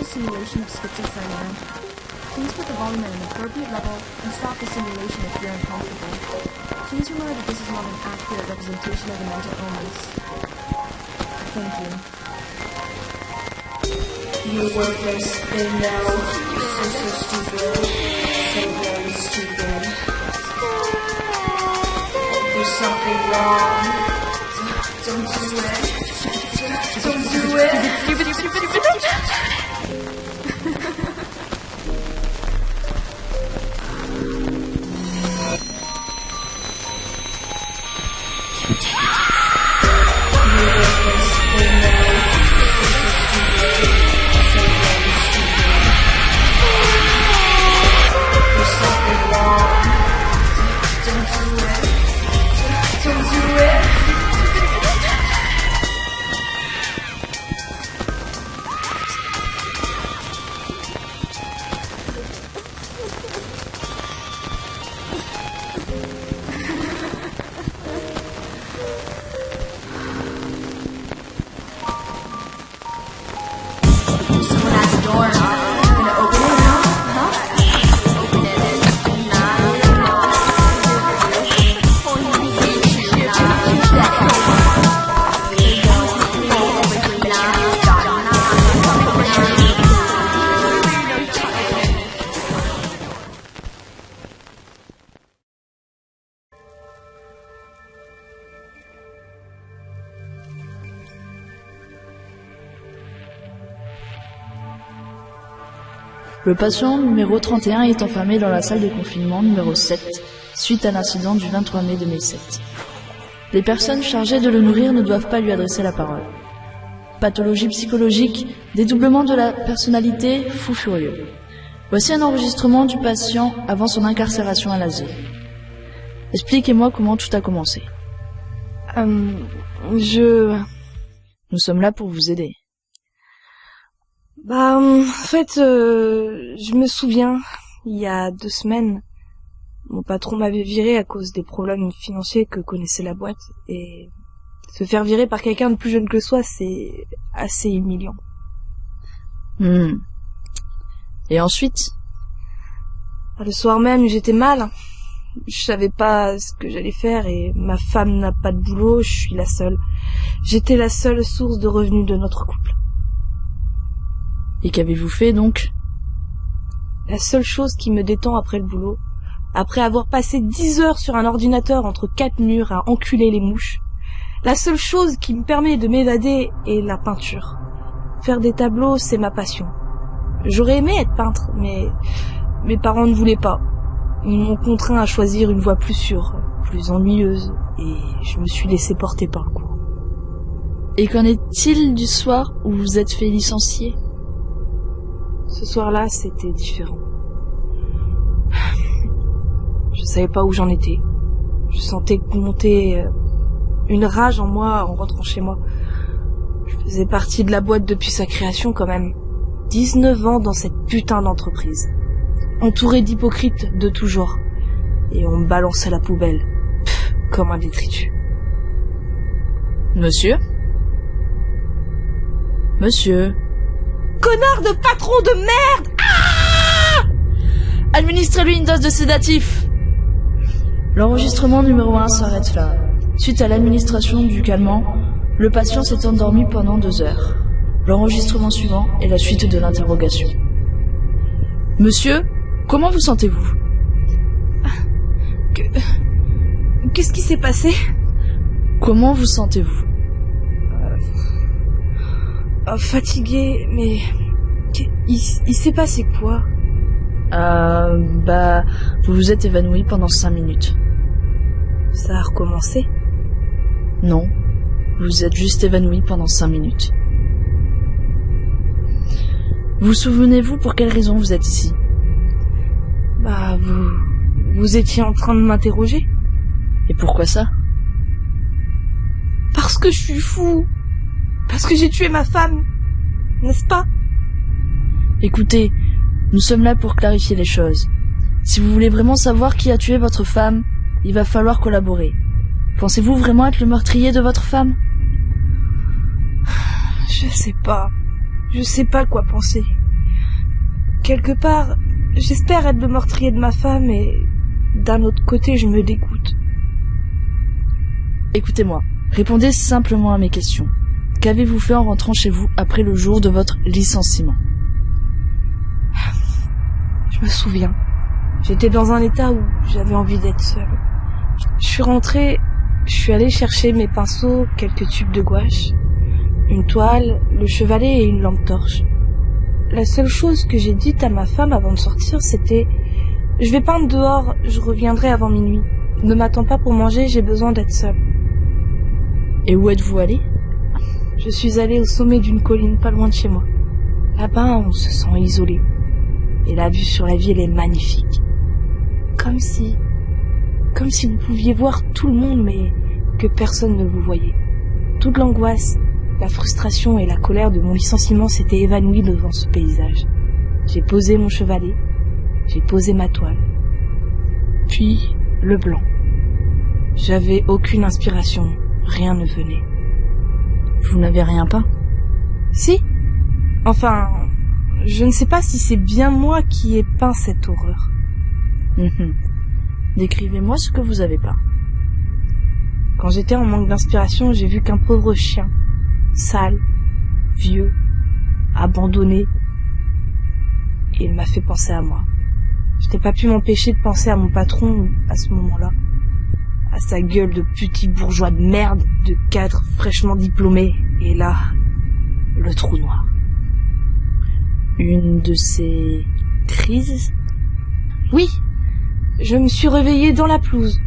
simulation of schizophrenia. Please put the volume at an appropriate level and stop the simulation if you're uncomfortable. Please remember that this is not an accurate representation of the mental illness. Thank you. You worthless thing now. So stupid. So very stupid. There's something wrong. Don't do it. Don't do it. Stupid. Le patient numéro 31 est enfermé dans la salle de confinement numéro 7, suite à l'incident du 23 mai 2007. Les personnes chargées de le nourrir ne doivent pas lui adresser la parole. Pathologie psychologique, dédoublement de la personnalité, fou furieux. Voici un enregistrement du patient avant son incarcération à l'asile. Expliquez-moi comment tout a commencé. Nous sommes là pour vous aider. En fait, je me souviens, il y a 2 semaines, mon patron m'avait viré à cause des problèmes financiers que connaissait la boîte, et se faire virer par quelqu'un de plus jeune que soi, c'est assez humiliant. Et ensuite? Le soir même, j'étais mal. Je savais pas ce que j'allais faire et ma femme n'a pas de boulot, je suis la seule. J'étais la seule source de revenus de notre couple. Et qu'avez-vous fait donc? La seule chose qui me détend après le boulot, après avoir passé 10 heures sur un ordinateur entre 4 murs à enculer les mouches, la seule chose qui me permet de m'évader est la peinture. Faire des tableaux, c'est ma passion. J'aurais aimé être peintre, mais mes parents ne voulaient pas. Ils m'ont contraint à choisir une voie plus sûre, plus ennuyeuse, et je me suis laissé porter par le coup. Et qu'en est-il du soir où vous êtes fait licencier? Ce soir-là, c'était différent. Je savais pas où j'en étais. Je sentais monter une rage en moi en rentrant chez moi. Je faisais partie de la boîte depuis sa création quand même. 19 ans dans cette putain d'entreprise. Entouré d'hypocrites de tout genre. Et on me balançait à la poubelle. Comme un détritus. Monsieur? Monsieur? Connard de patron de merde! Administrez-lui une dose de sédatif. L'enregistrement numéro 1 s'arrête là. Suite à l'administration du calmant, le patient s'est endormi pendant 2 heures. L'enregistrement suivant est la suite de l'interrogation. Monsieur, comment vous sentez-vous? Qu'est-ce qui s'est passé? Comment vous sentez-vous? Fatigué, mais... Il s'est passé quoi? Vous vous êtes évanoui pendant 5 minutes. Ça a recommencé? Non, vous êtes juste évanoui pendant 5 minutes. Vous souvenez-vous pour quelle raison vous êtes ici? Vous étiez en train de m'interroger? Et pourquoi ça? Parce que je suis fou. Parce que j'ai tué ma femme. N'est-ce pas? Écoutez, nous sommes là pour clarifier les choses. Si vous voulez vraiment savoir qui a tué votre femme, il va falloir collaborer. Pensez-vous vraiment être le meurtrier de votre femme? Je sais pas quoi penser. quelque part, j'espère être le meurtrier de ma femme et d'un autre côté, je me dégoûte. Écoutez-moi, répondez simplement à mes questions. Qu'avez-vous fait en rentrant chez vous après le jour de votre licenciement? Je me souviens. J'étais dans un état où j'avais envie d'être seule. Je suis rentrée, je suis allée chercher mes pinceaux, quelques tubes de gouache, une toile, le chevalet et une lampe torche. La seule chose que j'ai dite à ma femme avant de sortir, c'était « Je vais peindre dehors, je reviendrai avant minuit. Ne m'attends pas pour manger, j'ai besoin d'être seule. » Et où êtes-vous allé? Je suis allée au sommet d'une colline pas loin de chez moi. Là-bas, on se sent isolé. Et la vue sur la ville est magnifique. Comme si vous pouviez voir tout le monde, mais que personne ne vous voyait. Toute l'angoisse, la frustration et la colère de mon licenciement s'étaient évanouies devant ce paysage. J'ai posé mon chevalet, j'ai posé ma toile. Puis, le blanc. J'avais aucune inspiration, rien ne venait. Vous n'avez rien peint? Si. Enfin, je ne sais pas si c'est bien moi qui ai peint cette horreur. Décrivez-moi ce que vous avez peint. Quand j'étais en manque d'inspiration, j'ai vu qu'un pauvre chien, sale, vieux, abandonné, et il m'a fait penser à moi. Je n'ai pas pu m'empêcher de penser à mon patron à ce moment-là, à sa gueule de petit bourgeois de merde, de cadre fraîchement diplômé, et là, le trou noir. Une de ces crises? Oui, je me suis réveillée dans la pelouse,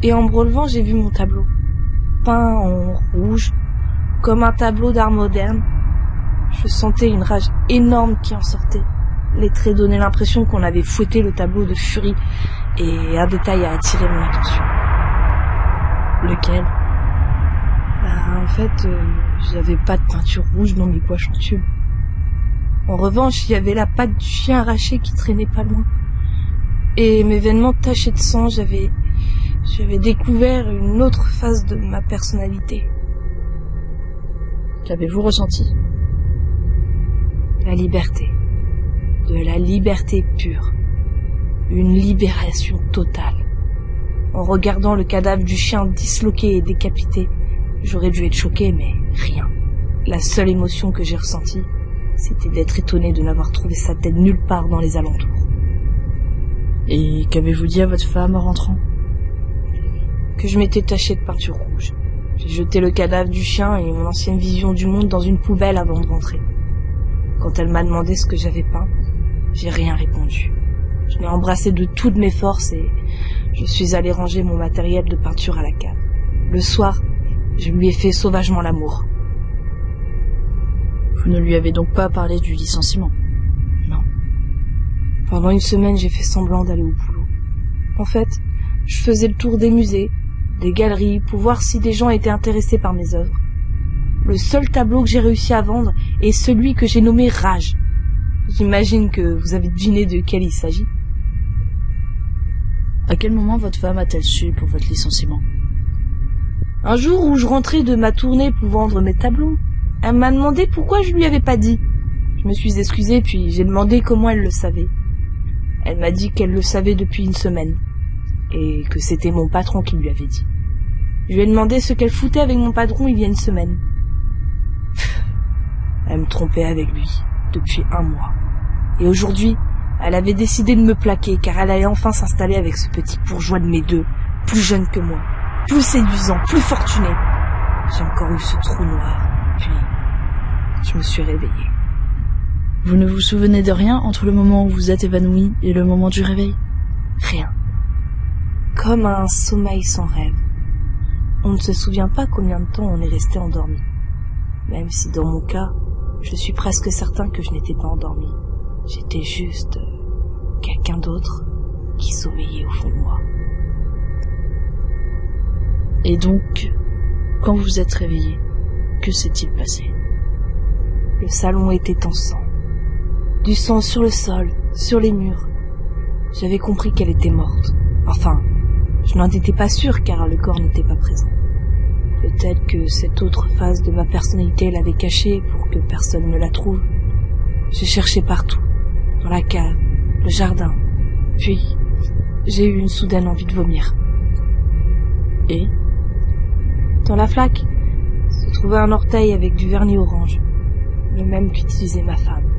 et en me relevant, j'ai vu mon tableau, peint en rouge, comme un tableau d'art moderne. Je sentais une rage énorme qui en sortait. Les traits donnaient l'impression qu'on avait fouetté le tableau de furie, et un détail a attiré mon attention. Lequel? En fait, j'avais pas de peinture rouge dans mes gouaches en tube. En revanche, il y avait la patte du chien arraché qui traînait pas loin. Et mes vêtements tachés de sang, j'avais découvert une autre face de ma personnalité. Qu'avez-vous ressenti? La liberté. De la liberté pure. Une libération totale. En regardant le cadavre du chien disloqué et décapité, j'aurais dû être choqué, mais rien. La seule émotion que j'ai ressentie, c'était d'être étonné de n'avoir trouvé sa tête nulle part dans les alentours. Et qu'avez-vous dit à votre femme en rentrant? Que je m'étais taché de peinture rouge. J'ai jeté le cadavre du chien et mon ancienne vision du monde dans une poubelle avant de rentrer. Quand elle m'a demandé ce que j'avais peint, j'ai rien répondu. Je l'ai embrassé de toutes mes forces et je suis allé ranger mon matériel de peinture à la cave. Le soir, je lui ai fait sauvagement l'amour. Vous ne lui avez donc pas parlé du licenciement? Non. Pendant une semaine, j'ai fait semblant d'aller au boulot. En fait, je faisais le tour des musées, des galeries, pour voir si des gens étaient intéressés par mes œuvres. Le seul tableau que j'ai réussi à vendre est celui que j'ai nommé Rage. J'imagine que vous avez deviné de quel il s'agit. À quel moment votre femme a-t-elle su pour votre licenciement? Un jour où je rentrais de ma tournée pour vendre mes tableaux, elle m'a demandé pourquoi je lui avais pas dit. Je me suis excusée puis j'ai demandé comment elle le savait. Elle m'a dit qu'elle le savait depuis une semaine et que c'était mon patron qui lui avait dit. Je lui ai demandé ce qu'elle foutait avec mon patron il y a une semaine. Elle me trompait avec lui depuis 1 mois. Et aujourd'hui, elle avait décidé de me plaquer car elle allait enfin s'installer avec ce petit bourgeois de mes deux, plus jeune que moi, plus séduisant, plus fortuné. J'ai encore eu ce trou noir, puis je me suis réveillée. Vous ne vous souvenez de rien entre le moment où vous êtes évanoui et le moment du réveil? Rien. Comme un sommeil sans rêve. On ne se souvient pas combien de temps on est resté endormi. Même si dans mon cas, je suis presque certain que je n'étais pas endormi. J'étais juste quelqu'un d'autre qui sommeillait au fond de moi. Et donc, quand vous vous êtes réveillé, que s'est-il passé? Le salon était en sang. Du sang sur le sol, sur les murs. J'avais compris qu'elle était morte. Enfin, je n'en étais pas sûre car le corps n'était pas présent. Peut-être que cette autre phase de ma personnalité l'avait cachée pour que personne ne la trouve. J'ai cherché partout. dans la cave, le jardin. Puis, j'ai eu une soudaine envie de vomir. Et Dans la flaque se trouvait un orteil avec du vernis orange, le même qu'utilisait ma femme.